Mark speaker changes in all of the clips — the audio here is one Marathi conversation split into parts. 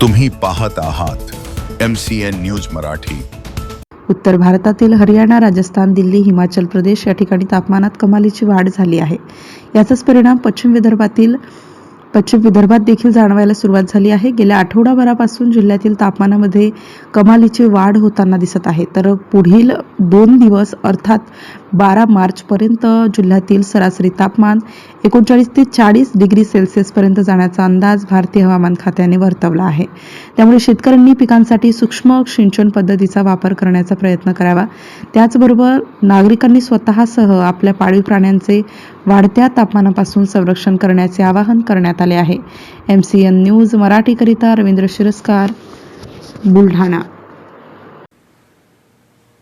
Speaker 1: तुम्ही पाहत आहात MCN न्यूज मराठी।
Speaker 2: उत्तर भारतातील हरियाणा, राजस्थान, दिल्ली, हिमाचल प्रदेश या ठिकाणी तापमानात कमालीची वाढ झाली आहे। याचाच परिणाम पश्चिम विदर्भात देखील जाणवायला सुरुवात झाली आहे। गेल्या आठवडाभरापासून जिल्ह्यातील तापमानामध्ये कमालीची वाढ होताना दिसत आहे। तर पुढील 2 दिवस अर्थात 12 मार्च पर्यंत जिल्ह्यातील सरासरी तापमान 39 ते 40 डिग्री सेल्सिअस पर्यंत जाण्याचा अंदाज भारतीय हवामान खात्याने वर्तवला आहे। त्यामुळे शेतकऱ्यांनी पिकांसाठी सूक्ष्म सिंचन पद्धतीचा वापर करण्याचा प्रयत्न करावा। त्याचबरोबर नागरिकांनी स्वतःसह आपल्या पाळीव प्राण्यांचे वाढत्या तापमानापासून संरक्षण करण्याचे आवाहन करण्यात आले आहे। MCN न्यूज मराठीकरिता रवींद्र शिरस्कार, बुलढाणा।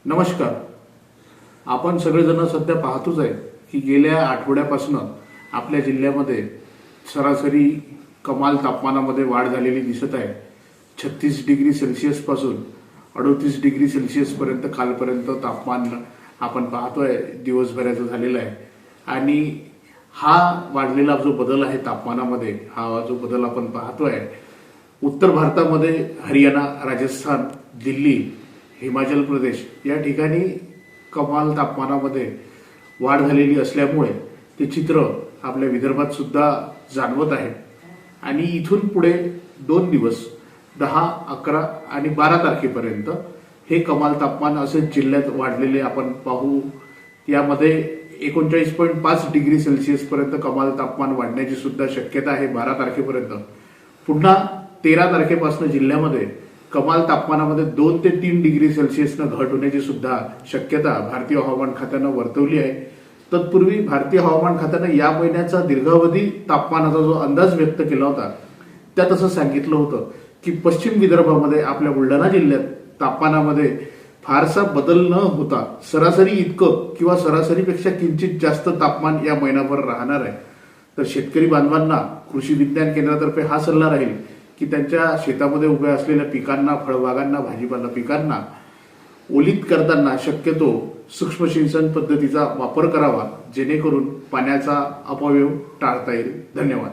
Speaker 3: नमस्कार। आपण सगळेजण सध्या पाहतोच आहे की गेल्या आठवड्यापासून आपल्या जिल्ह्यामध्ये सरासरी कमाल तापमानामध्ये वाढ झालेली दिसत आहे। 36 डिग्री सेल्सिअस पासून 38 डिग्री सेल्सिअस पर्यंत कालपर्यंत तापमान आपण पाहतोय दिवसभराचं झालेलं आहे। आणि हा वाढलेला जो बदल आहे तापमानामध्ये, हा जो बदल आपण पाहतोय उत्तर भारतामध्ये हरियाणा, राजस्थान, दिल्ली, हिमाचल प्रदेश या ठिकाणी कमाल तापमानामध्ये वाढ झालेली असल्यामुळे ते चित्र आपल्या विदर्भात सुद्धा जाणवत आहे। आणि इथून पुढे 2 दिवस 10, 11 आणि 12 तारखेपर्यंत हे कमाल तापमान असे जिल्ह्यात वाढलेले आपण पाहू। यामध्ये 39.5 डिग्री सेल्सिअस पर्यंत कमाल तापमान वाढण्याची सुद्धा शक्यता आहे 12 तारखेपर्यंत। पुन्हा 13 तारखेपासून जिल्ह्यामध्ये कमाल तापमानामध्ये 2 ते 3 डिग्री सेल्सिअसनं घट होण्याची सुद्धा शक्यता भारतीय हवामान खात्यानं वर्तवली आहे। तत्पूर्वी भारतीय हवामान खात्यानं या महिन्याचा दीर्घावधी तापमानाचा जो अंदाज व्यक्त केला होता त्यात असं सांगितलं होतं की पश्चिम विदर्भामध्ये आपल्या बुलढाणा जिल्ह्यात तापमानामध्ये फारसा बदल न होता सरासरी इतकं किंवा सरासरीपेक्षा किंचित जास्त तापमान या महिनाभर राहणार आहे। तर शेतकरी बांधवांना कृषी विज्ञान केंद्रातर्फे हा सल्ला राहील की त्यांच्या शेतामध्ये उभ्या असलेल्या पिकांना, फळबागांना, भाजीपाला पिकांना ओलीत करताना शक्यतो सूक्ष्म सिंचन पद्धतीचा वापर करावा, जेणेकरून पाण्याचा अपव्यय टाळता येईल। धन्यवाद।